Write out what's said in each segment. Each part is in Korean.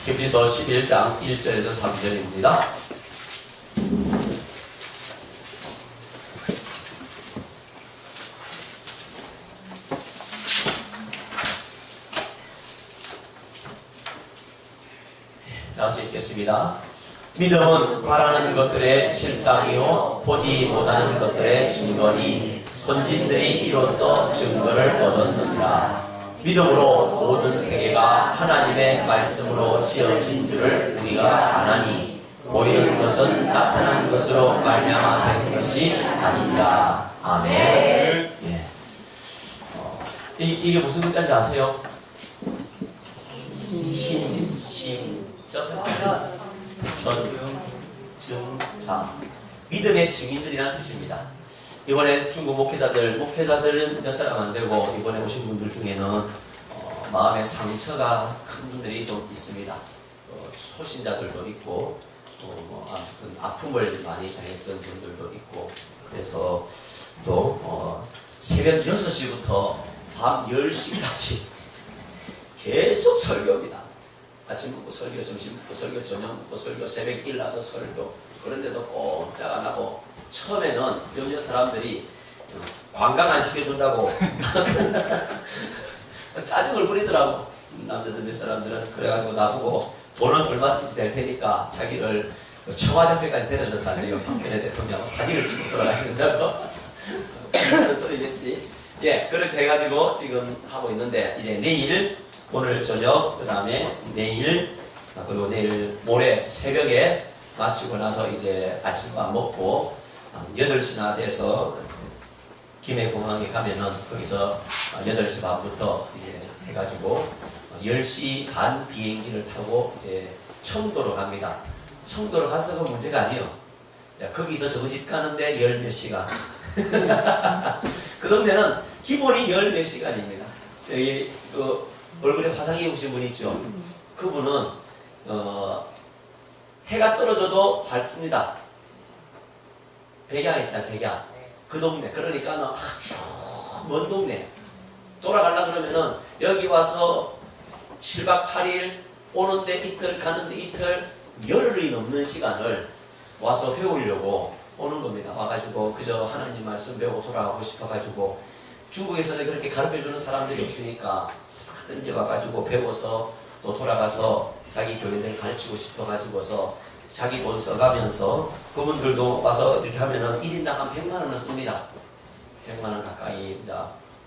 히브리서 11장 1절에서 3절입니다. 다시 읽겠습니다. 믿음은 바라는 것들의 실상이요 보지 못하는 것들의 증거니 선진들이 이로써 증거를 얻었느니라. 믿음으로 모든 세계가 하나님의 말씀으로 지어진 줄을 우리가 아나니 보이는 것은 나타난 것으로 말미암아 된 것이 아니니라. 아멘. 예. 이게 무슨 뜻인지 아세요? 증자, 믿음의 증인들이라는 뜻입니다. 이번에 중국 목회자들은 몇 사람 안 되고 이번에 오신 분들 중에는 마음의 상처가 큰 분들이 좀 있습니다. 소신자들도 있고 또 아무튼 아픔을 많이 당했던 분들도 있고, 그래서 또 새벽 6시부터 밤 10시까지 계속 설교입니다. 아침 먹고 설교, 점심 먹고 설교, 저녁 먹고 설교, 새벽 일나서 설교. 그런데도 꼼짝 안 하고, 처음에는 몇몇 사람들이 관광 안 시켜준다고 짜증을 부리더라고. 남자들 몇 사람들은 그래가지고 나보고 돈은 얼마든지 될 테니까 자기를 청와대까지 데려줬다네요. 박근혜 대통령하고 사진을 찍고 돌아다닌다고. 그런 소리겠지. 예, 그렇게 해가지고 지금 하고 있는데, 이제 내일, 오늘 저녁, 그 다음에 내일, 그리고 내일 모레 새벽에 마치고 나서 이제 아침밥 먹고 8시나 돼서 김해공항에 가면은 거기서 8시 반부터 이제 해가지고 10시 반 비행기를 타고 이제 청도로 갑니다. 청도로 가서 그 문제가 아니에요. 거기서 저 집 가는데 10몇 시간. 그 동네는 기본이 10몇 시간입니다. 여기 얼굴에 화상 입으신 분 있죠? 그분은 해가 떨어져도 밝습니다. 백야 있잖아요, 백야. 그 동네. 그러니까는 아주 먼 동네. 돌아가려고 그러면은 여기 와서 7박 8일 오는데 이틀, 가는데 이틀, 열흘이 넘는 시간을 와서 배우려고 오는 겁니다. 와가지고 그저 하나님 말씀 배우고 돌아가고 싶어가지고, 중국에서는 그렇게 가르쳐주는 사람들이 없으니까 하든지 와가지고 배워서 또 돌아가서 자기 교인들 가르치고 싶어가지고서 자기 돈 써가면서, 그분들도 와서 이렇게 하면은 1인당 한 100만 원을 씁니다. 100만 원 가까이 이제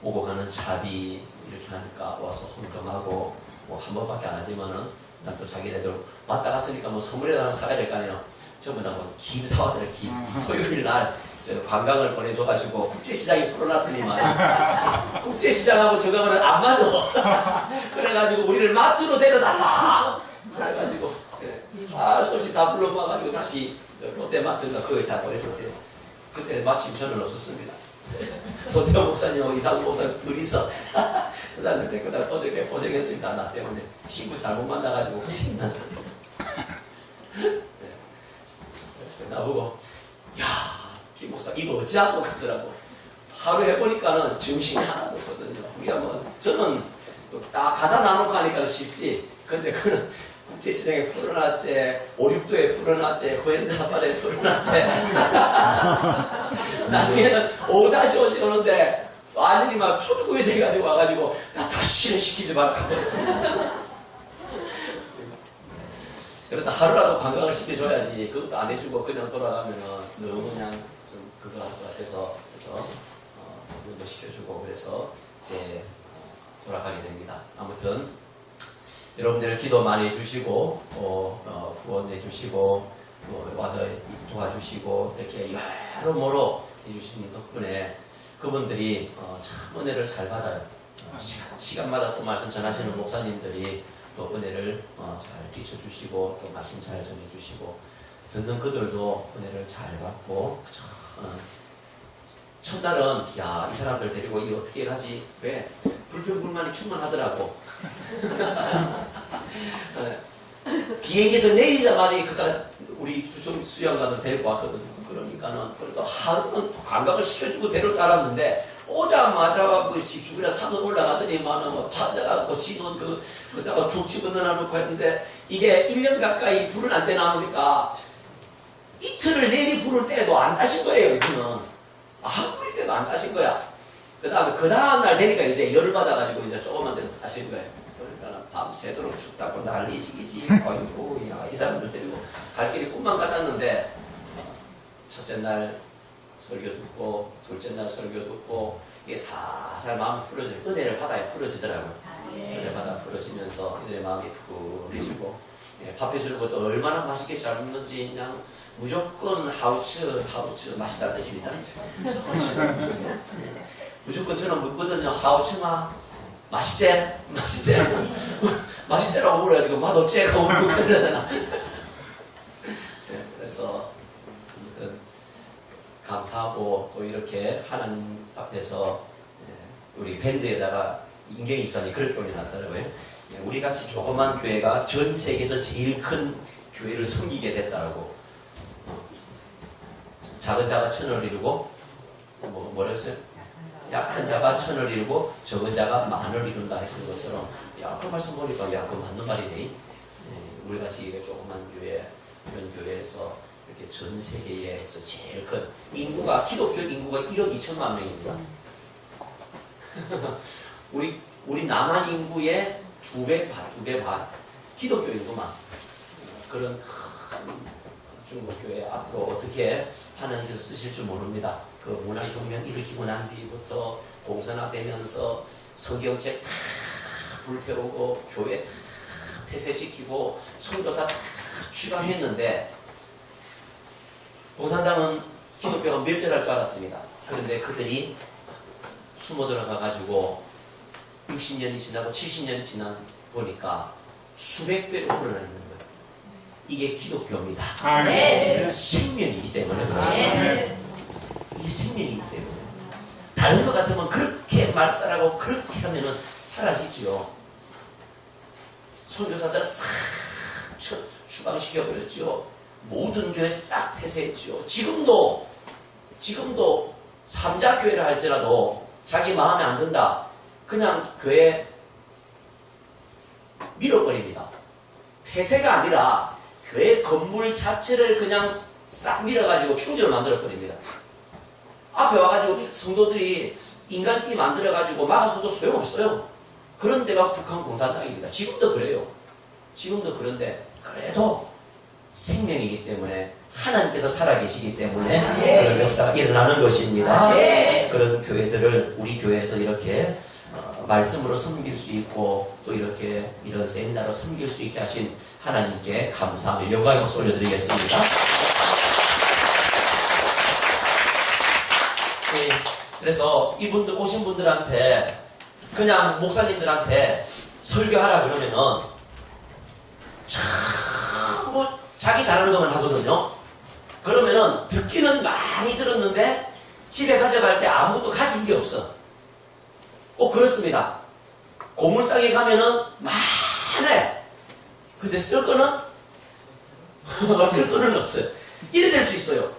오고 가는 차비 이렇게 하니까 와서 헌금하고, 뭐 한 번밖에 안 하지만은 난 또 자기네들 왔다 갔으니까 뭐 선물이라도 하나 사야 될 거 아니에요. 전부 다 뭐 김 사와들 김. 토요일 날 관광을 보내줘가지고 국제시장에 풀어놨더니만 국제시장하고 저거는 안 맞아. 그래가지고 우리를 마트로 데려달라. 그래가지고 소식 다 불러봐가지고 다시 롯데마트인가 거기 다 보내줬대요. 그때 마침 저는 없었습니다. 손대호 목사님하고 이상우 목사님 둘이서 그 사람들 때문에 어저께 고생했습니다. 나 때문에 친구 잘못 만나가지고 고생했나. 나보고 야, 김 목사 이거 어찌하고 그러더라고. 하루 해보니까는 정신이 하나도 없거든요. 우리가 뭐 저는 딱 가다 나놓고 하니까 쉽지. 근데 그는 국제시장에 풀어놨지, 5, 6도에 풀어놨지, 호엔드 앞바다에 풀어놨지. 나중에는 5-5시 오는데 완전히 막 초조금이 돼가지고 와가지고 나 다시는 시키지 마라. 그러다 하루라도 관광을 시켜줘야지. 그것도 안 해주고 그냥 돌아가면은 너무 그냥 좀 그거 할 것 같아서, 그래서 관광도 시켜주고 그래서 이제 돌아가게 됩니다. 아무튼 여러분들 기도 많이 해주시고 후원해 주시고 와서 도와주시고 이렇게 여러모로 해주신 덕분에 그분들이 참 은혜를 잘 받아요. 시간마다 또 말씀 전하시는 목사님들이 또 은혜를 잘 비춰주시고 또 말씀 잘 전해주시고, 듣는 그들도 은혜를 잘 받고, 첫날은 야, 이 사람들 데리고 이 어떻게 하지? 왜? 불평불만이 충만하더라고. 비행기에서 내리자마자 우리 주총 수영관을 데리고 왔거든요. 그러니까는 그래도 하루는 관광을 시켜주고 데려다 알았는데 오직 오자마자 뭐 죽이라 산으로 올라가더니만 뭐 파다갖고 지는 그다가 툭 집어넣어놓고 했는데 이게 1년 가까이 불은 안 되나 보니까 이틀을 내리 불을 때도 안 따신 거예요. 이거는 아무리 때도 안 따신 거야. 그 다음날 되니까 이제 열을 받아가지고 이제 조금만 돼도 따신 거예요. 그러니까 밤새도록 춥다고 난리지기지. 아이고, 야, 이 사람들 데리고 갈 길이 꿈만 같았는데, 첫째 날 설교 듣고, 둘째 날 설교 듣고, 이게 살살 마음이 풀어져요. 은혜를 받아야 풀어지더라고요. 은혜를 받아 풀어지면서 이들의 마음이 푸근해지고, 밥 해주는 것도 얼마나 맛있게 잘 먹는지 그냥 무조건 하우츠 맛있다 드십니다. 무조건 저는 묻거든요. 하우츠마 맛있지? 맛있지라고 물어가지고 맛없지? 하고 물고 그러잖아. 그래서 아무튼 감사하고 또 이렇게 하나님 앞에서 우리 밴드에다가 인경이 있다니 그렇게 올려놨더라고요. 우리 같이 조그만 교회가 전 세계에서 제일 큰 교회를 섬기게 됐다고. 작은 자가 천을 이루고 뭐랬어요? 약한 자가 천을 이루고 적은 자가 만을 이룬다 했던 것처럼 그 말씀 보니까 그 맞는 말이네. 우리 같이 조그만 교회 이런 교회에서 이렇게 전 세계에서 제일 큰 인구가 기독교 인구가 1억 2천만 명입니다. 우리 남한 인구의 2배 반 기독교 인구만 그런 큰 중국교회 앞으로 어떻게 하나님께서 쓰실 줄 모릅니다. 그 문화혁명 일으키고 난 뒤부터 공산화되면서 성경책 다 불태우고 교회 다 폐쇄시키고 선교사 다 추방했는데 공산당은 기독교가 멸절할 줄 알았습니다. 그런데 그들이 숨어 들어가가지고 60년이 지나고 70년이 지나 보니까 수백 배로 불어나 있는 거예요. 이게 기독교입니다. 생명이기 때문에 그렇습니다. 이게 생명이기 때문에. 다른 것 같으면 그렇게 말살하고 그렇게 하면은 사라지죠. 선교사들 싹 추방시켜버렸죠. 모든 교회 싹 폐쇄했죠. 지금도 3자 교회를 할지라도 자기 마음에 안 든다. 그냥 교회 밀어버립니다. 폐쇄가 아니라 교회 건물 자체를 그냥 싹 밀어가지고 평지로 만들어버립니다. 앞에 와가지고 성도들이 인간끼리 만들어가지고 막아서도 소용없어요. 그런 데가 북한 공산당입니다. 지금도 그래요. 지금도 그런데 그래도 생명이기 때문에 하나님께서 살아계시기 때문에 그런 역사가 일어나는 것입니다. 그런 교회들을 우리 교회에서 이렇게 말씀으로 섬길 수 있고 또 이렇게 이런 세미나로 섬길 수 있게 하신 하나님께 감사하며 영광의 박수 올려드리겠습니다. 그래서 이분들 오신 분들한테 그냥 목사님들한테 설교하라 그러면은 전부 자기 잘하는 것만 하거든요. 그러면은 듣기는 많이 들었는데 집에 가져갈 때 아무것도 가진 게 없어. 꼭 그렇습니다. 고물상에 가면은 많아요. 근데 쓸 거는 없어요. 이래 될 수 있어요.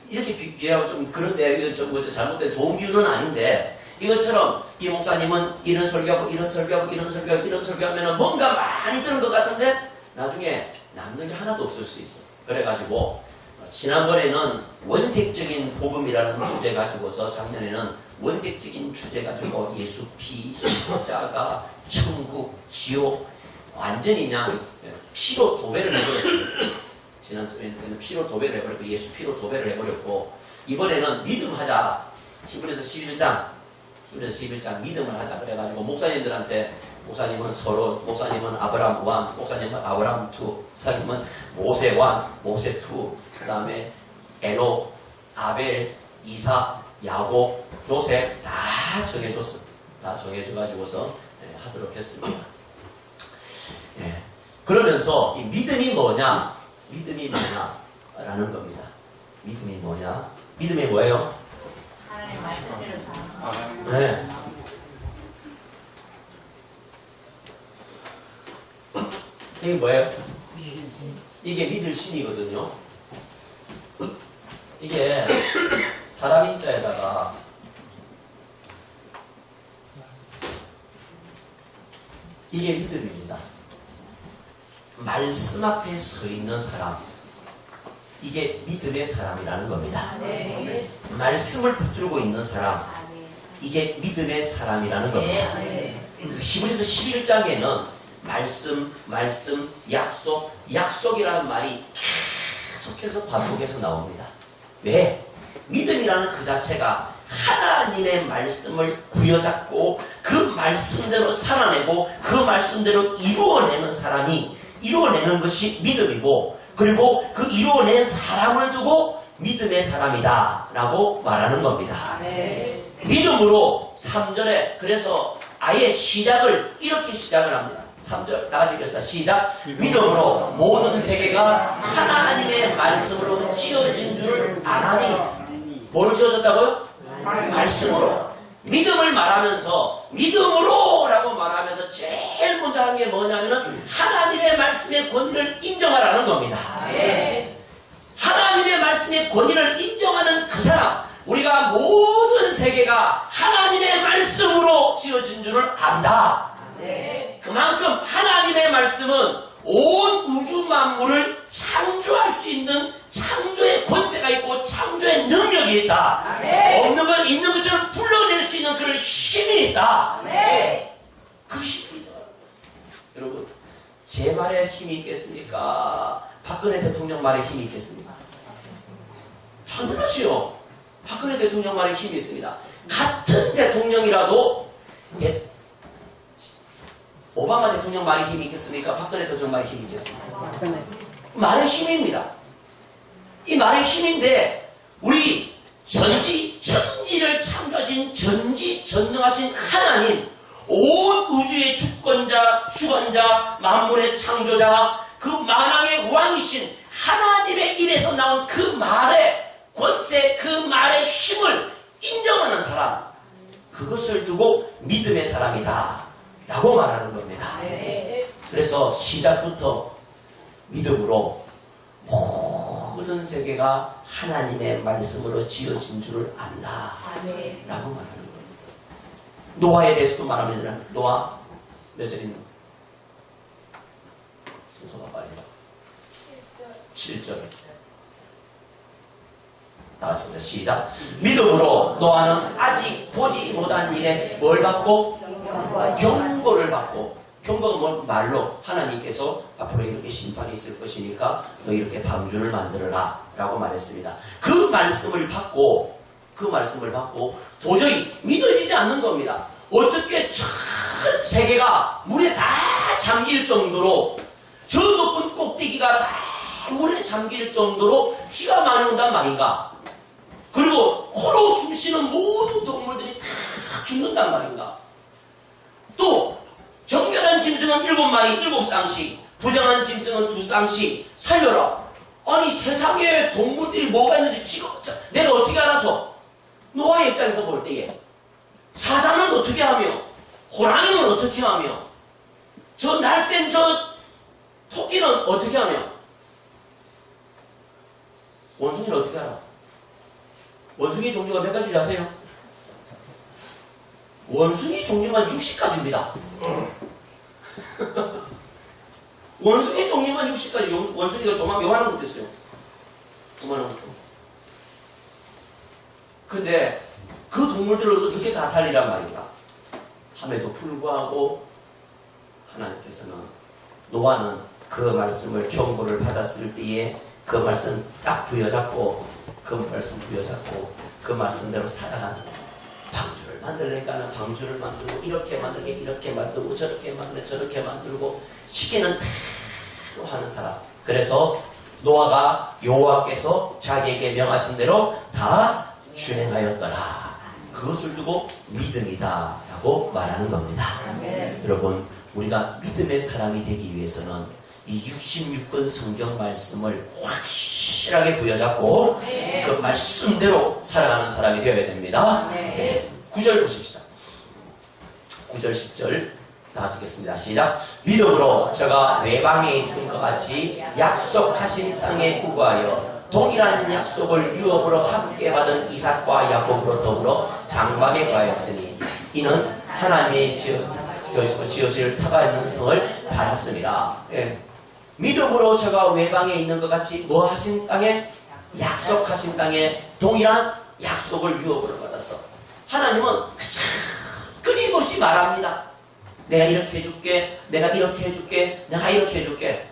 이렇게 비하면 좀 그런데 이건 좀 잘못된 좋은 비유는 아닌데 이것처럼 이 목사님은 이런 설교하고 이런 설교하고 이런 설교하고 이런 설교하면은 뭔가 많이 들은 것 같은데 나중에 남는 게 하나도 없을 수 있어. 그래가지고 지난번에는 원색적인 복음이라는 주제 가지고서 작년에는 원색적인 주제 가지고 예수 피, 십자가, 천국, 지옥 완전히 그냥 피로 도배를 해버렸습니다. 지난 수련회는 피로 도배를 해버렸고 예수 피로 도배를 해버렸고 이번에는 믿음 하자. 히브리서 11장 믿음을 하자 그래가지고 목사님들한테 목사님은 서로, 목사님은 아브라함 1, 목사님은 아브라함 2, 목사님은 모세 1, 모세 2, 그 다음에 에녹, 아벨, 이삭, 야곱, 요셉 다 정해줬어. 다 정해줘가지고서 하도록 했습니다. 그러면서 이 믿음이 뭐냐? 믿음이 뭐냐라는 겁니다. 믿음이 뭐냐? 믿음이 뭐예요? 하나님 말씀대로 다. 네. 이게 뭐예요? 이게 믿을 신이거든요. 이게 사람인 자에다가 이게 믿음입니다. 말씀 앞에 서 있는 사람, 이게 믿음의 사람이라는 겁니다. 말씀을 붙들고 있는 사람, 이게 믿음의 사람이라는 겁니다. 히브리서 11장에는 말씀, 약속이라는 말이 계속해서 반복해서 나옵니다. 왜? 믿음이라는 그 자체가 하나님의 말씀을 부여잡고 그 말씀대로 살아내고 그 말씀대로 이루어내는 사람이 이루어내는 것이 믿음이고, 그리고 그 이루어낸 사람을 두고 믿음의 사람이다 라고 말하는 겁니다. 믿음으로 3절에 그래서 아예 시작을 이렇게 시작을 합니다. 3절 다같이 읽겠습니다. 시작. 믿음으로 모든 세계가 하나님의 말씀으로 지어진 줄을 아나니. 뭐로 지어졌다고요? 말씀으로. 믿음을 말하면서 믿음으로 라고 말하면서 제일 먼저 한 게 뭐냐면은 하나님의 말씀의 권위를 인정하라는 겁니다. 하나님의 말씀의 권위를 인정하는 그 사람, 우리가 모든 세계가 하나님의 말씀으로 지어진 줄을 안다. 그만큼 하나님의 말씀은 온 우주 만물을 창조할 수 있는 창조의 권세가 있고 창조의 능력이 있다. 없는 건 있는 것처럼 불러낼 수 있는 그런 힘이 있다. 그 힘이다. 여러분, 제 말에 힘이 있겠습니까? 박근혜 대통령 말에 힘이 있겠습니까? 당연하지요. 박근혜 대통령 말에 힘이 있습니다. 같은 대통령이라도 오바마 대통령 말에 힘이 있겠습니까? 박근혜 대통령 말에 힘이 있겠습니까? 말의 힘입니다. 이 말의 힘인데 우리 천지를 창조하신 전지전능하신 하나님, 온 우주의 주권자, 만물의 창조자, 그 만왕의 왕이신 하나님의 입에서 나온 그 말의 권세, 그 말의 힘을 인정하는 사람, 그것을 두고 믿음의 사람이다 라고 말하는 겁니다. 그래서 시작부터 믿음으로 모든 세계가 하나님의 말씀으로 지어진 줄을 안다 라고 말하는 겁니다. 노아에 대해서도 말하면서 노아 몇 절이나? 순서가 빨리 7절. 다같이 보자. 시작. 믿음으로 노아는 아직 보지 못한 일에 뭘 받고? 경고를 받고. 경고가 뭔 말로 하나님께서 앞으로 이렇게 심판이 있을 것이니까 너 이렇게 방주를 만들어라 라고 말했습니다. 그 말씀을 받고 도저히 믿어지지 않는 겁니다. 어떻게 전 세계가 물에 다 잠길 정도로, 저 높은 꼭대기가 다 물에 잠길 정도로 비가 많이 온단 말인가? 그리고 코로 숨쉬는 모든 동물들이 다 죽는단 말인가? 또 정결한 짐승은 7마리 7쌍씩, 부정한 짐승은 2쌍씩 살려라. 아니 세상에 동물들이 뭐가 있는지 지금 내가 어떻게 알아서? 노아의 입장에서 볼 때에 사자는 어떻게 하며, 호랑이는 어떻게 하며, 저 날쌘 저 토끼는 어떻게 하며, 원숭이는 어떻게 알아? 원숭이 종류가 몇 가지인지 아세요? 원숭이 종류가 60가지입니다. 원숭이 종류가 60가지. 원숭이가 요만한 것도 있어요. 요만한 것도. 근데 그 동물들을 어떻게 다 살리란 말인가? 함에도 불구하고 하나님께서는, 노아는 그 말씀을 경고를 받았을 때에 그 말씀 딱 부여잡고 그 말씀대로 살아가는, 방주를 만들려니까는 방주를 만들고 이렇게 만들고 저렇게 만들고 저렇게 만들고 시계는 대로 하는 사람. 그래서 노아가 여호와께서 자기에게 명하신 대로 다 준행하였더라. 그것을 두고 믿음이다 라고 말하는 겁니다. 여러분, 우리가 믿음의 사람이 되기 위해서는 이 66권 성경 말씀을 확실하게 부여잡고 그 말씀대로 살아가는 사람이 되어야 됩니다. 9절 보십시다. 9절 10절 다 읽겠습니다. 시작. 믿음으로 저가 외방에 있은 것 같이 약속하신 땅에 구하여 동일한 약속을 유업으로 함께 받은 이삭과 야곱으로 더불어 장막에 거하였으니 이는 하나님의 지어질 터가 있는 성을 받았습니다. 예. 믿음으로 저가 외방에 있는 것 같이 뭐 하신 땅에? 약속하신 땅에 동일한 약속을 유업으로 받아서 하나님은 끊임없이 말합니다. 내가 이렇게 해줄게, 내가 이렇게 해줄게, 내가 이렇게 해줄게.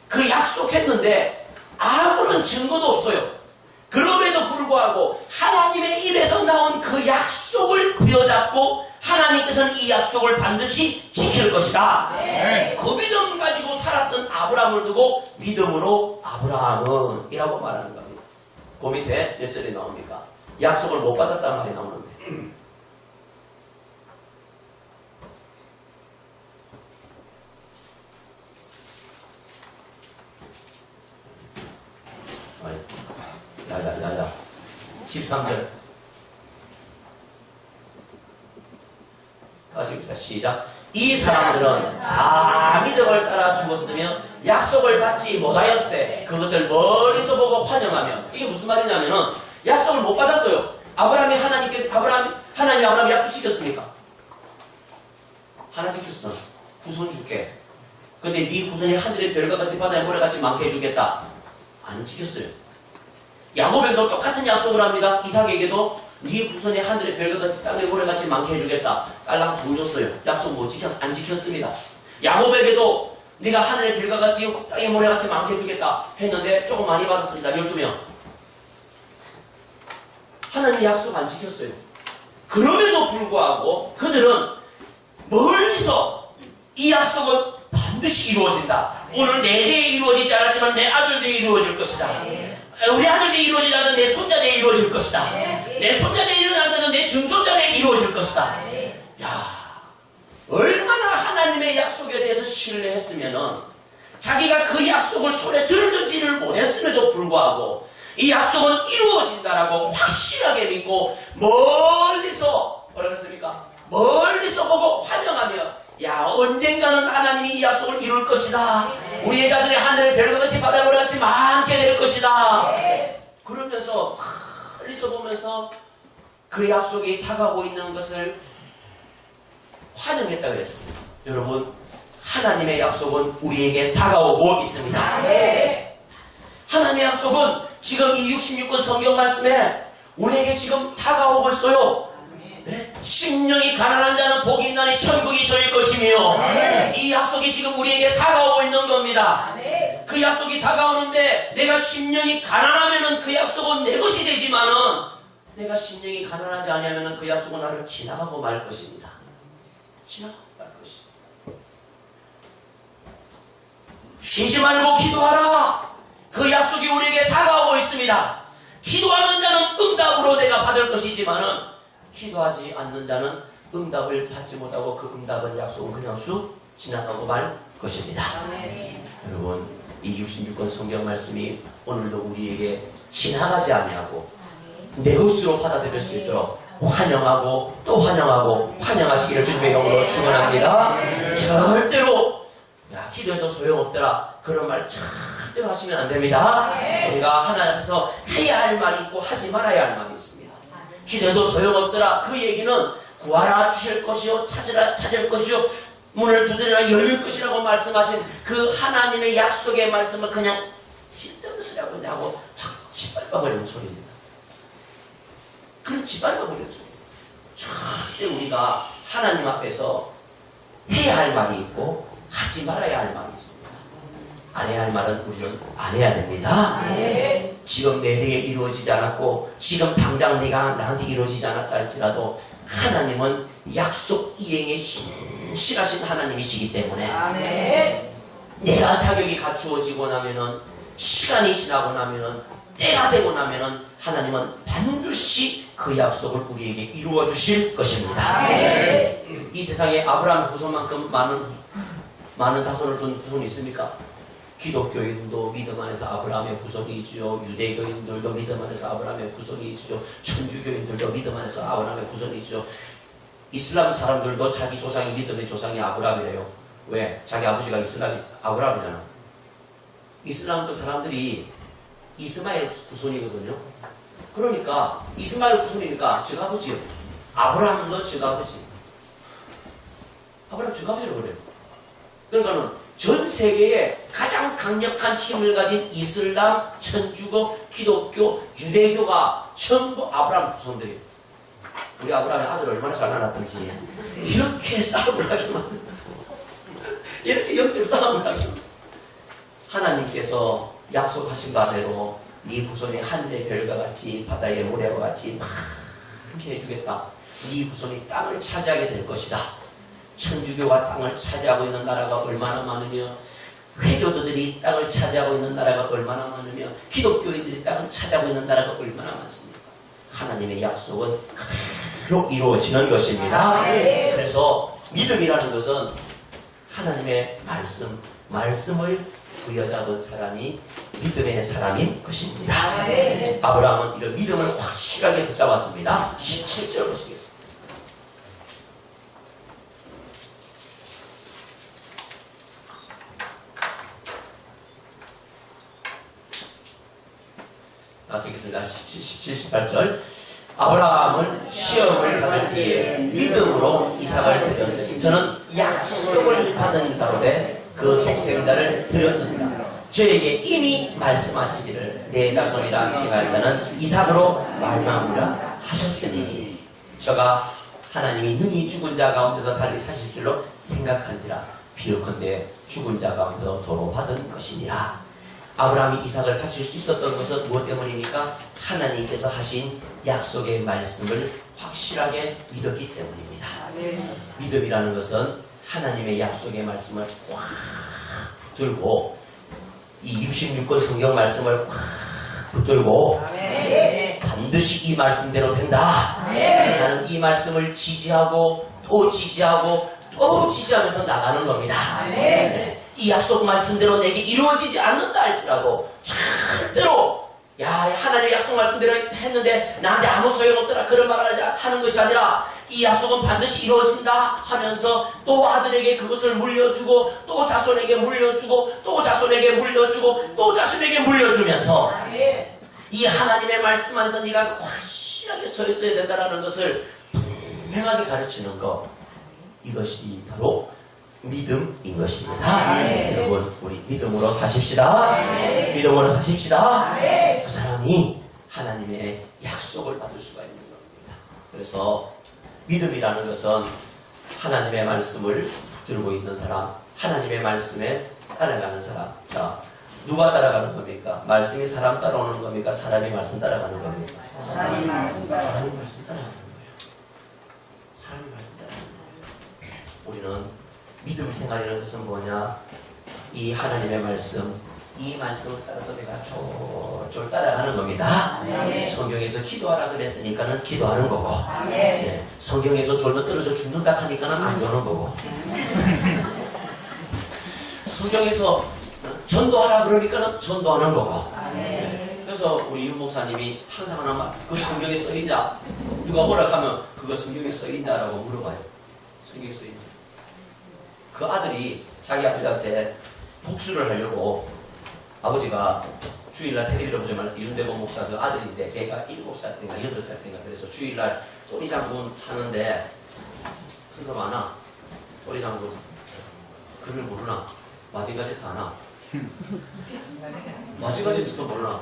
그 약속했는데 아무런 증거도 없어요. 그럼에도 불구하고 하나님의 입에서 나온 그 약속을 부여잡고 하나님께서는 이 약속을 반드시 지킬 것이다. 네. 그 믿음 가지고 살았던 아브라함을 두고 믿음으로 아브라함은 이라고 말하는 겁니다. 그 밑에 몇 절에 나옵니까? 약속을 못 받았다는 말이 나오는데 야야야야 13절 아직부터 시작. 이 사람들은 다 믿음을 따라 죽었으며 약속을 받지 못하였으되 그것을 멀리서 보고 환영하며. 이게 무슨 말이냐면은 약속을 못 받았어요. 아브라함이 하나님이 아브라함 약속 지켰습니까? 하나 지켰어. 후손 줄게. 근데 네 후손이 하늘의 별과 같이 바다의 모래같이 많게 해주겠다. 안 지켰어요. 야곱에도 똑같은 약속을 합니다. 이삭에게도 네 후손이 하늘의 별과 같이 땅의 모래같이 많게 해주겠다. 깔랑 돈 줬어요. 약속 안 지켰습니다. 야곱에게도 네가 하늘의 별과 같이 땅의 모래같이 많게 해주겠다 했는데 조금 많이 받았습니다. 12명. 하나님 약속 안 지켰어요. 그럼에도 불구하고 그들은 멀리서 이 약속은 반드시 이루어진다. 오늘 내 대에 이루어지지 않았지만 내 아들 대에 이루어질 것이다. 우리 아들 대에 이루어지지 않는 내 손자 대에 이루어질 것이다. 내 손자 대에 이루어지지 않는 내 증손자 대에 이루어질 것이다. 야, 얼마나 하나님의 약속에 대해서 신뢰했으면은 자기가 그 약속을 손에 들든지를 못했음에도 불구하고 이 약속은 이루어진다라고 확실하게 믿고 멀리서 뭐라 그랬습니까? 멀리서 보고 환영하며 야, 언젠가는 하나님이 이 약속을 이룰 것이다. 우리의 자손이 하늘의 별과 같이 바다모래 같이 많게 될 것이다. 그러면서 멀리서 보면서 그 약속이 다가오고 있는 것을 환영했다 그랬습니다. 여러분, 하나님의 약속은 우리에게 다가오고 있습니다. 하나님의 약속은 지금 이 66권 성경 말씀에 우리에게 지금 다가오고 있어요. 심령이 가난한 자는 복이 있나니 천국이 저희 것이며 이 약속이 지금 우리에게 다가오고 있는 겁니다. 그 약속이 다가오는데 내가 심령이 가난하면은 그 약속은 내 것이 되지만은 내가 심령이 가난하지 않으면은 그 약속은 나를 지나가고 말 것입니다. 지나가고 말 것입니다. 쉬지 말고 기도하라. 그 약속이 우리에게 다가오고 있습니다. 기도하는 자는 응답으로 내가 받을 것이지만은 기도하지 않는 자는 응답을 받지 못하고 그 응답을 약속은 그냥 쑥 지나가고 말 것입니다. 여러분, 이 66권 성경 말씀이 오늘도 우리에게 지나가지 아니하고 내 것으로 받아들일 수 있도록 환영하고 또 환영하고 환영하시기를 주님의 이름으로 축원합니다. 절대로 야, 기도해도 소용없더라 그런 말 절대로 하시면 안 됩니다. 우리가 하나님 앞에서 해야 할 말이 있고 하지 말아야 할 말이 있습니다. 기도해도 소용없더라. 그 얘기는 구하라 주실 것이요 찾으라 찾을 것이요 문을 두드리라 열릴 것이라고 말씀하신 그 하나님의 약속의 말씀을 그냥 쓸데없는 소리하고 하고 확 짓밟아버리는 소리입니다. 그럼 짓밟아버리는 소리입니다. 절대 우리가 하나님 앞에서 해야 할 말이 있고 하지 말아야 할 말이 있습니다. 안 해야 할 말은 우리는 안 해야 됩니다. 지금 내 대에 이루어지지 않았고 지금 당장 내가 나한테 이루어지지 않았다 할지라도 하나님은 약속 이행에 신실하신 하나님이시기 때문에 내가 자격이 갖추어지고 나면은 시간이 지나고 나면은 때가 되고 나면은 하나님은 반드시 그 약속을 우리에게 이루어 주실 것입니다. 이 세상에 아브라함 후손만큼 많은 자손을 둔 후손이 있습니까? 기독교인도 믿음 안에서 아브라함의 후손이지요. 유대교인들도 믿음 안에서 아브라함의 후손이지요. 천주교인들도 믿음 안에서 아브라함의 후손이지요. 이슬람 사람들도 자기 조상이 믿음의 조상이 아브라함이래요. 왜? 자기 아버지가 아브라함이잖아. 이슬람 그 사람들이 이스마엘 후손이거든요. 그러니까 이스마엘 후손이니까 즉 아버지요. 아브라함도 즉 아버지. 아브라함 죄값이라고 그래요. 그러니까는 전 세계에 가장 강력한 힘을 가진 이슬람, 천주교, 기독교, 유대교가 전부 아브라함 후손들이에요. 우리 아브라함의 아들 얼마나 잘 낳았던지 이렇게 싸움을 하기만 이렇게 영적 싸움을 하기만 하나님께서 약속하신 바대로 네 후손이 한대 별과 같이 바다의 모래와 같이 많게 해주겠다. 네 후손이 땅을 차지하게 될 것이다. 천주교가 땅을 차지하고 있는 나라가 얼마나 많으며 회교도들이 땅을 차지하고 있는 나라가 얼마나 많으며 기독교인들이 땅을 차지하고 있는 나라가 얼마나 많습니까? 하나님의 약속은 그대로 이루어지는 것입니다. 그래서 믿음이라는 것은 하나님의 말씀을 부여잡은 사람이 믿음의 사람인 것입니다. 아브라함은 이런 믿음을 확실하게 붙잡았습니다. 17절 보시겠습니다. 읽겠습니다. 17, 18절. 아브라함은 시험을 받을 때에 믿음으로 이삭을 드렸으니 저는 약속을 받은 자로되 그 독생자를 드렸느니라. 저에게 이미 말씀하시기를 내 자손이라 칭할 자는 이삭으로 말미암으리라 하셨으니 저가 하나님이 능히 죽은 자 가운데서 달리 사실 줄로 생각한지라 비록 죽은 자 가운데서 도로 받은 것이니라. 아브라함이 이삭을 바칠 수 있었던 것은 무엇 때문입니까? 하나님께서 하신 약속의 말씀을 확실하게 믿었기 때문입니다. 믿음이라는 것은 하나님의 약속의 말씀을 꽉 붙들고 이 66권 성경 말씀을 꽉 붙들고 반드시 이 말씀대로 된다. 나는 이 말씀을 지지하고 또 지지하고 또 지지하면서 나가는 겁니다. 이 약속 말씀대로 내게 이루어지지 않는다 할지라도 절대로 야 하나님의 약속 말씀대로 했는데 나한테 아무 소용없더라 그런 말을 하는 것이 아니라 이 약속은 반드시 이루어진다 하면서 또 아들에게 그것을 물려주고 또 자손에게 물려주고 또 자손에게 물려주고 또 자손에게 물려주면서 이 하나님의 말씀 안에서 네가 확실하게 서 있어야 된다는 것을 분명하게 가르치는 것, 이것이 바로 믿음인 것입니다. 여러분 우리 믿음으로 사십시다. 믿음으로 사십시다. 그 사람이 하나님의 약속을 받을 수가 있는 겁니다. 그래서 믿음이라는 것은 하나님의 말씀을 붙들고 있는 사람, 하나님의 말씀에 따라가는 사람. 자, 누가 따라가는 겁니까? 말씀이 사람 따라오는 겁니까? 사람이 말씀 따라가는 겁니까? 사람이 말씀 따라가는 거예요. 사람이 말씀 따라가는 거예요. 우리는 믿음 생활이라는 것은 뭐냐? 이 하나님의 말씀, 이 말씀을 따라서 내가 쫄쫄 따라가는 겁니다. 성경에서 기도하라 그랬으니까는 기도하는 거고, 성경에서 졸면 떨어져 죽는다 하니까는 안 좋는 거고, 성경에서 전도하라 그러니까는 전도하는 거고. 그래서 우리 윤 목사님이 항상 하는 말, 그 성경에 써있다. 누가 뭐라 하면 그거 성경에 써있다라고 물어봐요. 성경에 써있다. 그 아들이 자기 아버지한테 복수를 하려고 아버지가 주일날 텔레비전 보지 말아서 윤대범 목사 그 아들인데 걔가 7살 때인가 8살 때인가 그래서 주일날 또리장군 하는데 순서 많아. 또리장군 글을 모르나? 마징가세트 하나? 마징가세트도 몰라.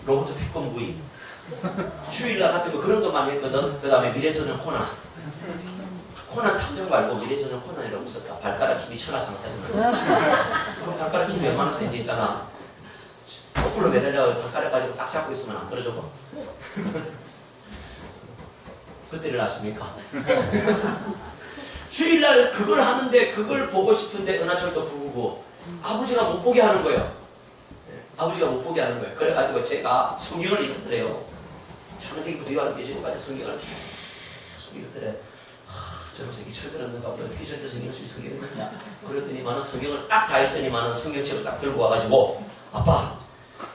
로버트 태권브이 주일날 같은 거 그런 거 많이 했거든. 그 다음에 미래소년 코난 탐정 말고 미래소년 코난이라고 썼다. 발가락 힘이 천하장사였는데 그 발가락 힘이 얼마나 센지 있잖아. 거꾸로 매달려 발가락 가지고 딱 잡고 있으면 안 떨어져. 그때를 아십니까? 주일날 그걸 하는데 그걸 보고 싶은데 은하철도 부르고 아버지가 못 보게 하는 거예요. 아버지가 못 보게 하는 거예요. 그래가지고 제가 성경을 읽었더래요. 창세기부터 요한계시록까지 성경을 계속 읽었더래. 저런 새끼 철들었는가 보다. 어떻게 저렇게 성경을 성경을 읽느냐. 그랬더니만은 성경을 딱 다 읽더니만은 성경책을 딱 들고 와가지고 아빠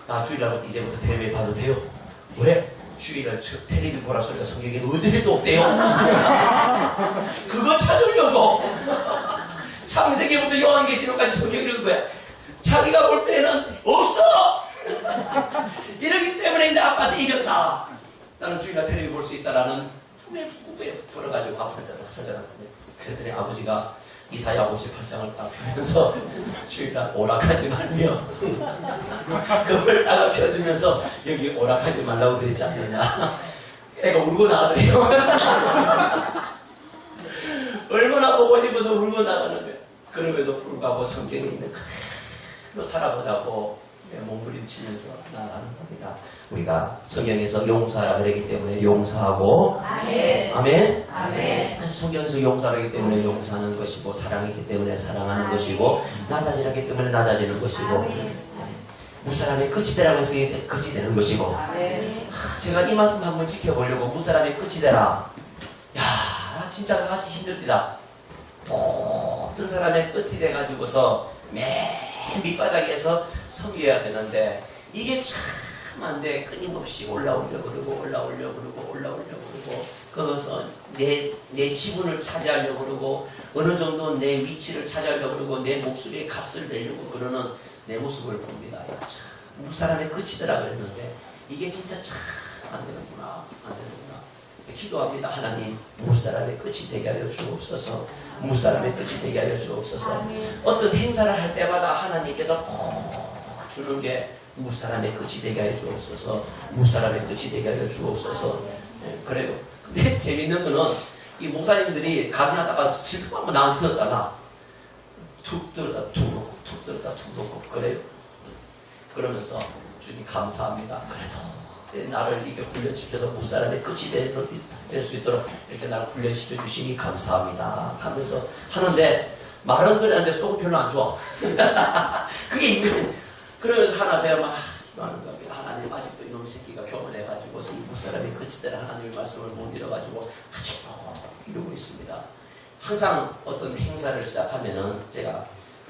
나 주일날 이제부터 텔레비전 봐도 돼요? 왜? 주일날 텔레비전 보라 소리가 성경에 어디에도 없대요. 그거 찾으려고 창세기부터 요한계시록까지 성경을 읽은 거야. 자기가 볼 때는 없어. 이러기 때문에 이제 아빠한테 이겼다. 나는 주일날 텔레비전 볼 수 있다라는 꿈에 벌어가지고 아버지한테 사전하는데 그랬더니 아버지가 이사야 58장을 딱 펴면서 주일날 오락하지 말며 그걸 딱 펴주면서 여기 오락하지 말라고 그러지 않느냐. 애가 울고 나가더래요. 얼마나 보고 싶어서 울고 나가는 거예요. 그럼에도 불구하고 성경에 있는 그대로 살아보자고 몸부림치면서 나아가는 겁니다. 우리가 성경에서 용서하라 그러기 때문에 용서하고 아멘. 아멘. 아멘. 성경에서 용서하기 때문에 용서하는 것이고 사랑하기 때문에 사랑하는 것이고 낮아지기 때문에 낮아지는 것이고 무사람의 끝이 되라고 해서 끝이 되는 것이고 제가 이 말씀 한번 지켜보려고 무사람의 끝이 되라. 야 진짜 같이 힘들디다. 모든 사람의 끝이 돼가지고서 맨 밑바닥에서 섬겨야 되는데 이게 참 안돼. 끊임없이 올라오려 그러고 올라오려 그러고 올라오려 그러고 거기서 내 지분을 차지하려 그러고 어느 정도 내 위치를 차지하려 그러고 내 목소리에 값을 내려고 그러는 내 모습을 봅니다. 야, 참 무사람의 끝이더라 그랬는데 이게 진짜 참 안 되는구나. 안 되는구나. 기도합니다. 하나님 무사람의 끝이 되게 하여 주옵소서. 무사람의 끝이 되게 하여 주옵소서. 어떤 행사를 할 때마다 하나님께서 꼭 주는 게 무사람의 끝이 되게 하여 주옵소서. 무사람의 끝이 되게 하여 주옵소서. 그래도 근데 재밌는 거는 이 목사님들이 강의하다가 슬픔 한번 나한테 들었다가 툭 들었다 툭 놓고 툭 들었다 툭 놓고 그래요. 그러면서 주님 감사합니다. 그래도 나를 이렇게 훈련시켜서 무사람의 끝이 될 수 있도록 이렇게 나를 훈련시켜 주시니 감사합니다 하면서 하는데 말은 그러는데 속은 별로 안 좋아. 그게 있는. 그러면서 하나 배우면 기도하는 겁니다. 하나님 아직도 이놈 새끼가 교만해가지고서 이 무사람의 끝이 되라 하나님의 말씀을 못 잃어가지고 아직도 이러고 있습니다. 항상 어떤 행사를 시작하면은 제가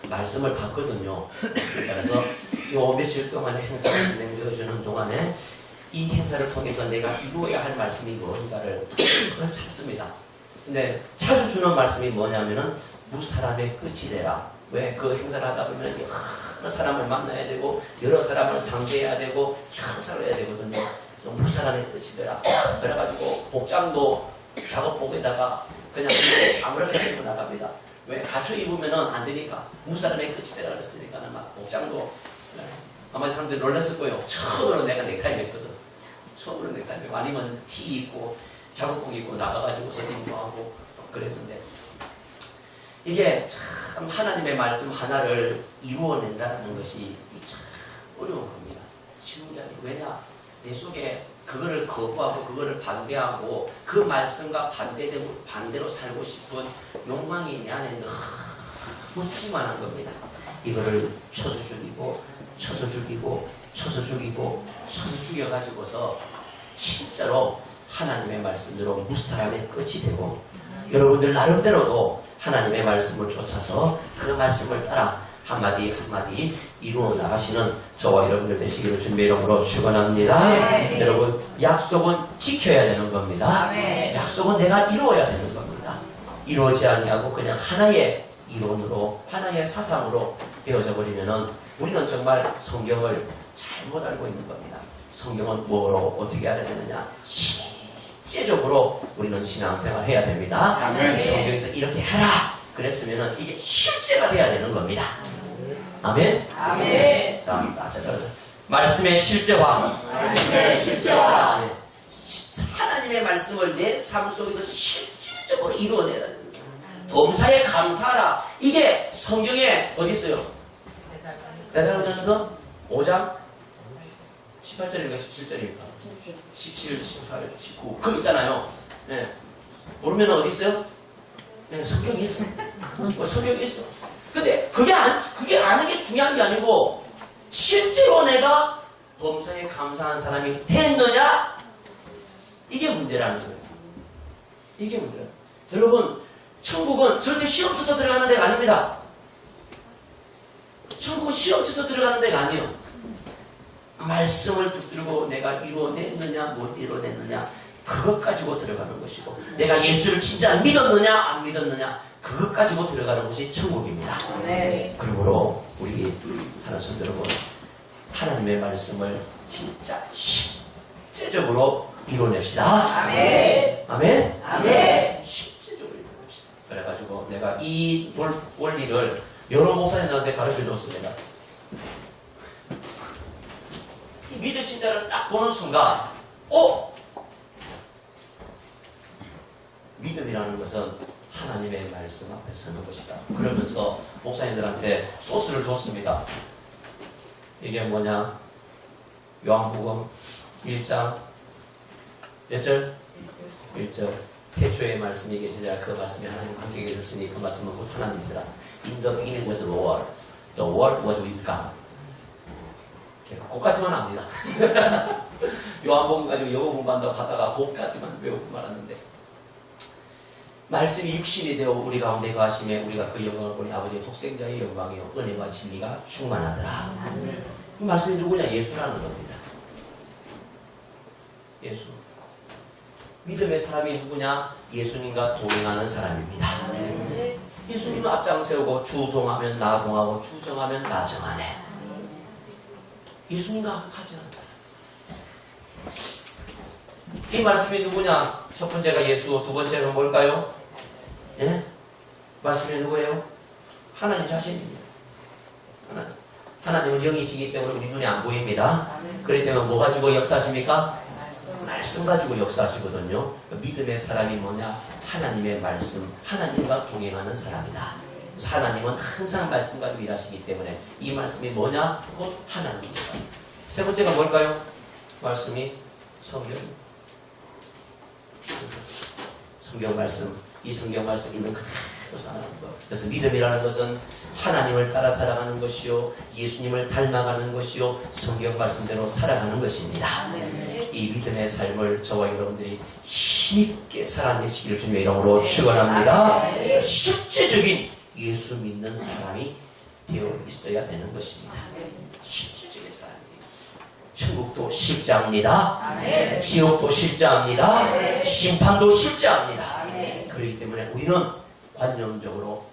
말씀을 받거든요. 그래서 요 며칠 동안의 행사를 진행되어 주는 동안에 이 행사를 통해서 내가 이루어야 할 말씀이 뭔가를 그걸 찾습니다. 근데 자주 주는 말씀이 뭐냐면은 무사람의 끝이 되라. 왜? 그 행사를 하다 보면 여러 사람을 만나야 되고 여러 사람을 상대해야 되고 형사를 해야 되거든요. 그래서 무사람의 끝이 되라. 그래가지고 복장도 작업복에다가 그냥 아무렇게나 입고 나갑니다. 왜? 갖춰 입으면은 안 되니까 무사람의 끝이 되라 그랬으니까는 막 복장도 아마 사람들이 놀랐을 거예요. 처음으로 내가 넥타이 맸거든. 처음으로 넥타이 매고 아니면 티 입고 작업복 입고 나가가지고서 인도하고 그랬는데 이게 참 하나님의 말씀 하나를 이루어낸다는 것이 참 어려운 겁니다. 쉬운 게 아니고 왜냐? 내 속에 그거를 거부하고 그거를 반대하고 그 말씀과 반대로 살고 싶은 욕망이 내 안에 너무 충만한 겁니다. 이거를 쳐서 죽이고 쳐서 죽이고 쳐서 죽이고 쳐서 죽여가지고서 진짜로 하나님의 말씀대로 무사람의 끝이 되고 여러분들 나름대로도 하나님의 말씀을 쫓아서 그 말씀을 따라 한마디 한마디 이루어 나가시는 저와 여러분들 되시기를 주님의 이름으로 축원합니다. 네. 여러분 약속은 지켜야 되는 겁니다. 네. 약속은 내가 이루어야 되는 겁니다. 이루어지지 아니하고 그냥 하나의 이론으로 하나의 사상으로 되어져 버리면은 우리는 정말 성경을 잘못 알고 있는 겁니다. 성경은 뭐로 어떻게 해야 되느냐? 실제적으로 우리는 신앙생활 해야 됩니다. 아멘. 성경에서 이렇게 해라 그랬으면은 이게 실제가 돼야 되는 겁니다. 아멘. 아멘. 자, 말씀의 실제화. 말씀의 실제화. 네. 하나님의 말씀을 내 삶 속에서 실질적으로 이루어내야 됩니다. 범사에 감사하라. 이게 성경에 어디 있어요? 베드로전서 5장 18절인가 17절인가 17, 18, 19 그거 있잖아요. 네. 모르면 어디 있어요? 네, 성경이 있어. 성경이 있어. 근데 그게 아는 게 중요한 게 아니고 실제로 내가 범사에 감사한 사람이 됐느냐? 이게 문제라는 거예요. 이게 문제예요. 여러분 천국은 절대 시험 쳐서 들어가는 데가 아닙니다. 천국은 시험 쳐서 들어가는 데가 아니에요. 말씀을 붙들고 내가 이루어냈느냐 못 이루어냈느냐 그것 가지고 들어가는 것이고 내가 예수를 진짜 믿었느냐 안 믿었느냐 그것 가지고 들어가는 것이 천국입니다. 네. 그러므로 우리 사랑하는 여러분 하나님의 말씀을 진짜 실제적으로 이뤄냅시다. 아멘. 아멘. 아멘. 실제적으로 이뤄냅시다. 그래가지고 내가 이 원리를 여러 목사님들한테 가르쳐 줬습니다. 이 믿으신 자를 딱 보는 순간, 믿음이라는 것은 하나님의 말씀 앞에 서는 것이다. 그러면서 목사님들한테 소스를 줬습니다. 이게 뭐냐? 요한복음 1장 몇 절? 1절. 태초에 말씀이 계시자 그 말씀이 하나님 함께 계셨으니 그 말씀은 곧 하나님이시라. In the beginning was the Word. The Word was with God. 그것까지만 압니다. 요한복음 가지고 영어 공부한다고 하다가 그것까지만 외우고 말았는데 말씀이 육신이 되어 우리 가운데 거하심에 우리가 그 영광을 보니 아버지의 독생자의 영광이요 은혜와 진리가 충만하더라. 이 말씀이 누구냐? 예수라는 겁니다. 예수. 믿음의 사람이 누구냐? 예수님과 동행하는 사람입니다. 예수님은 앞장 세우고 주 동하면 나 동하고 주 정하면 나 정하네. 예수님과 같이 하는 사람. 이 말씀이 누구냐? 첫 번째가 예수, 두 번째는 뭘까요? 예? 말씀이 누구예요? 하나님 자신입니다. 하나님은 영이시기 때문에 우리 눈에 안 보입니다. 그렇기 때문에 뭐 가지고 역사하십니까? 말씀 가지고 역사하시거든요. 믿음의 사람이 뭐냐? 하나님의 말씀, 하나님과 동행하는 사람이다. 그래서 하나님은 항상 말씀 가지고 일하시기 때문에 이 말씀이 뭐냐? 곧 하나님이다. 세 번째가 뭘까요? 말씀이 성경입니다. 성경 말씀, 이 성경 말씀 있는 그대로 살아가는 것. 그래서 믿음이라는 것은 하나님을 따라 살아가는 것이요, 예수님을 닮아가는 것이요, 성경 말씀대로 살아가는 것입니다. 이 믿음의 삶을 저와 여러분들이 힘있게 살아내시기를 주님의 이름으로 축원합니다. 실제적인 예수 믿는 사람이 되어 있어야 되는 것입니다. 실제적인 사람이 있어요. 천국도 실제합니다. 지옥도 실제합니다. 심판도 실제합니다. 그렇기 때문에 우리는 관념적으로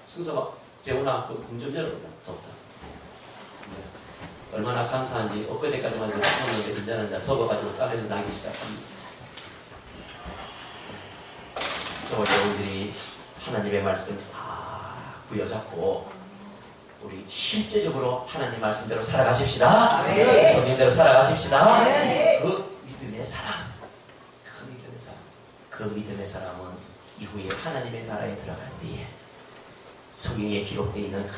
승서가 재훈아 금좀 열어보자. 덥다. 얼마나 간사한지 엊그제까지만 해도 추웠는데 이제는 이제 더워가지고 땀에서 나기 시작합니다. 저와 여러분들이 하나님의 말씀 다 부여잡고 우리 실제적으로 하나님 말씀대로 살아가십시다. 성경대로 살아가십시다. 그 믿음의 사람, 그 믿음의 사람은 이후에 하나님의 나라에 들어갈 때에 성경에 기록되어 있는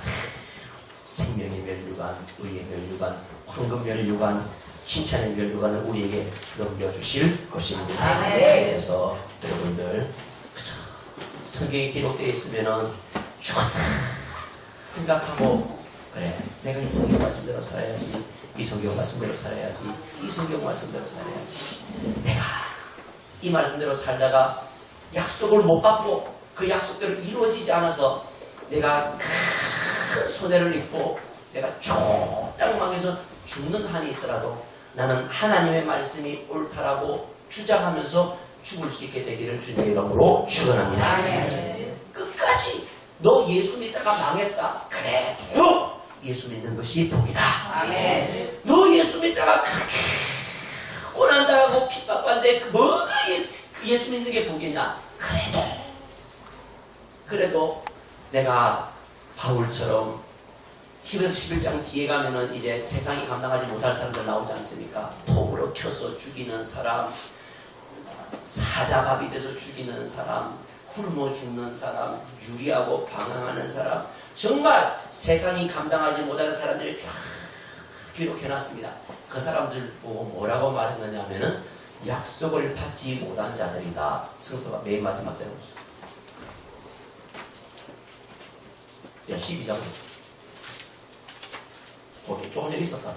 생명의 면류관, 의의 면류관, 황금 면류관, 칭찬의 면류관을 우리에게 넘겨주실 것입니다. 그래서 여러분들 성경에 기록되어 있으면은 생각하고 그래 내가 이 성경 말씀대로 살아야지, 이 성경 말씀대로 살아야지, 이 성경 말씀대로 살아야지. 내가 이 말씀대로 살다가 약속을 못 받고 그 약속대로 이루어지지 않아서 내가 큰 손해를 입고 내가 쫄딱망해서 죽는 한이 있더라도 나는 하나님의 말씀이 옳다라고 주장하면서 죽을 수 있게 되기를 주님의 이름으로 축원합니다. 끝까지 너 예수 믿다가 망했다. 그래도 예수 믿는 것이 복이다. 너 예수 믿다가 고난당하고 핍박받는데 뭐가 예수 믿는 게 복이냐? 그래도 내가 바울처럼 히브리서 11장 뒤에 가면은 이제 세상이 감당하지 못할 사람들 나오지 않습니까? 톱으로 켜서 죽이는 사람, 사자밥이 돼서 죽이는 사람, 굶어 죽는 사람, 유리하고 방황하는 사람, 정말 세상이 감당하지 못하는 사람들이 쫙 기록해놨습니다. 그 사람들 보고 뭐라고 말했느냐 하면은 약속을 받지 못한 자들이다. 성서가 맨 마지막 장에 12장 거기 조금 전에 있었다.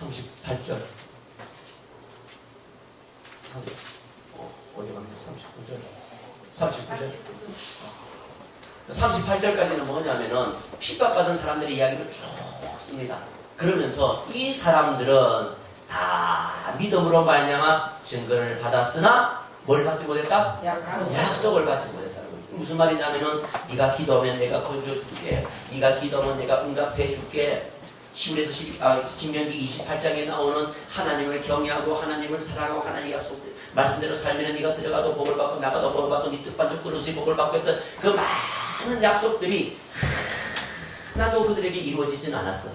38절 어디 갔냐? 39절 38절까지는 뭐냐면은 핍박받은 사람들의 이야기를 쭉 씁니다. 그러면서 이 사람들은 다 믿음으로 말미암아 증거를 받았으나 뭘 받지 못했다? 약속을 받지 못했다는 거예요. 무슨 말이냐면은 네가 기도하면 내가 거두어줄게, 네가 기도하면 내가 응답해줄게. 시울에서 신명기 28장에 나오는 하나님을 경외하고 하나님을 사랑하고 하나님의 약속 말씀대로 살면 네가 들어가도 복을 받고 나가도 복을 받고 네 뜻반죽 그릇이 복을 받고 했던 그 많은 약속들이 하나도 그들에게 이루어지진 않았어.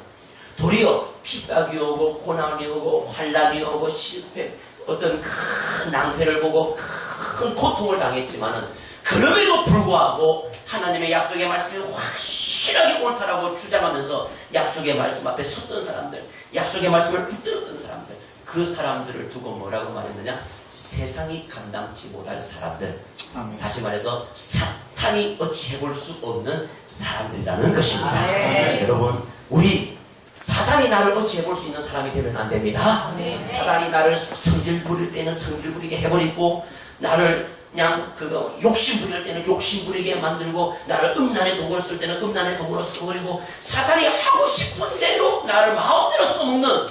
도리어 핍박이 오고 고난이 오고 환난이 오고 실패 어떤 큰 낭패를 보고 큰 고통을 당했지만은 그럼에도 불구하고 하나님의 약속의 말씀이 확실하게 옳다라고 주장하면서 약속의 말씀 앞에 섰던 사람들, 약속의 말씀을 붙들었던 사람들, 그 사람들을 두고 뭐라고 말했느냐? 세상이 감당치 못할 사람들. 아멘. 다시 말해서 사탄이 어찌 해볼 수 없는 사람들이라는 것입니다. 네. 여러분, 우리 사단이 나를 어찌 해볼 수 있는 사람이 되면 안 됩니다. 네. 사단이 나를 성질 부릴 때는 성질 부리게 해버리고 나를 그냥 그거 욕심 부릴 때는 욕심 부리게 만들고 나를 음란의 도구를 쓸 때는 음란의 도구로 써버리고 사단이 하고 싶은 대로 나를 마음대로 써먹는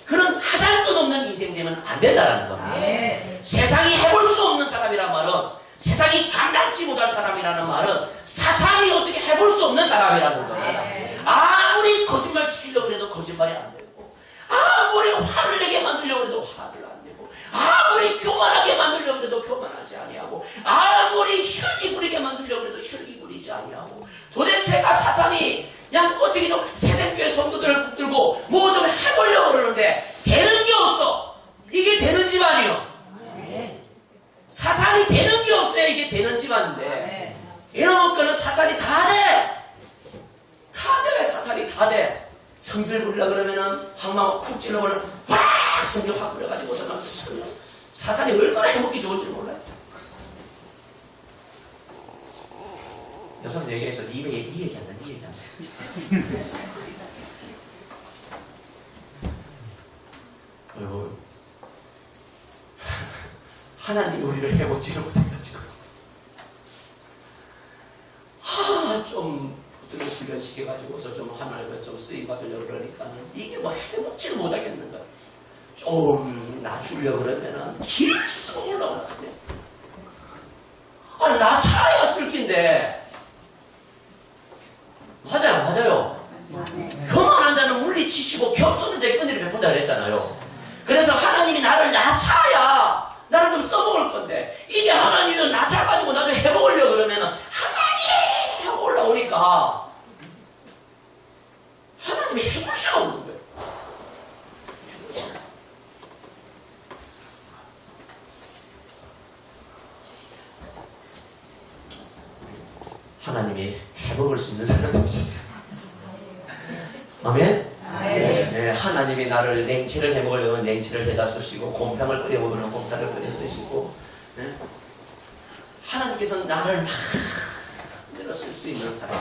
그런 하잘것없는 인생 되면 안 된다는 겁니다. 네. 세상이 해볼 수 없는 사람이란 말은 세상이 감당치 못할 사람이라는 말은 사탄이 어떻게 해볼 수 없는 사람이라는 겁니다. 네. 아무리 거짓말 시키려고 해도 거짓말이 안 되고 아무리 화를 내게 만들려고 해도 화를 안 내고 아무리 교만하게 만들려고 해도 교만하지 아니하고 아무리 혈기 부리게 만들려고 해도 혈기 부리지 아니하고 도대체가 사탄이 그냥 어떻게 좀 새생교회 성도들을 붙들고 뭐 좀 해보려고 그러는데 되는 게 없어. 이게 되는 집안이요. 사탄이 되는 게 없어야 이게 되는 집안인데 네. 이놈의 거는 사탄이 다 돼. 다 돼. 사탄이 다 돼. 성질 부리려 그러면은 황망 쿡 찔러버리면 확 성질 확 부려가지고 사탄이 얼마나 해먹기 좋은지 몰라요. 여성 얘기해서 네 얘기한다. 여러분, 하나님이 우리를 해먹지를 못해가지고 좀 어떻게 훈련시켜가지고서 좀 하나님을 좀 쓰임받으려고 그러니까 이게 뭐 해먹지를 못하겠는 거야. 좀 낮추려고 그러면은 길성 올라오는데 낮춰야 쓸 낀데 맞아요. 교만한 자는 물리치시고 겸손한 자에게 은혜를 베푼다 그랬잖아요. 그래서 하나님이 나를 낮춰야 나를 좀 써먹을 건데 이게 하나님이 낮춰가지고 나도 해먹으려고 그러면은 하나님 하고 올라오니까 하나님이 해볼 수가 없는 거예요. 하나님이 해먹을 수 있는 사람들이시죠. 아멘? 네, 하나님이 나를 냉채를 해먹으려면 냉채를 해다 주시고 곰탕을 끓여 먹으려면 곰탕을 끓여 드시고 네? 하나님께서는 나를 마음대로 쓸 수 있는 사람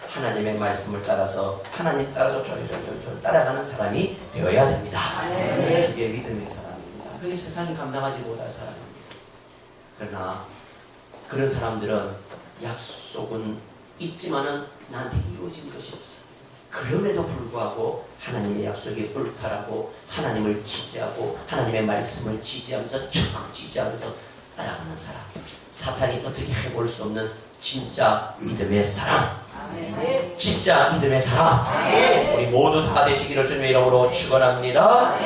하나님의 말씀을 따라서 하나님 따라서 졸졸 따라가는 사람이 되어야 됩니다. 그게 믿음의 사람입니다. 그게 세상이 감당하지 못할 사람입니다. 그러나 그런 사람들은 약속은 있지만은 나한테 이루어진 것이 없어. 그럼에도 불구하고 하나님의 약속이 옳다라고 하나님을 지지하고 하나님의 말씀을 지지하면서 적극 지지하면서 따라가는 사람, 사탄이 어떻게 해볼 수 없는 진짜 믿음의 사람, 진짜 믿음의 사람, 우리 모두 다 되시기를 주님의 이름으로 축원합니다.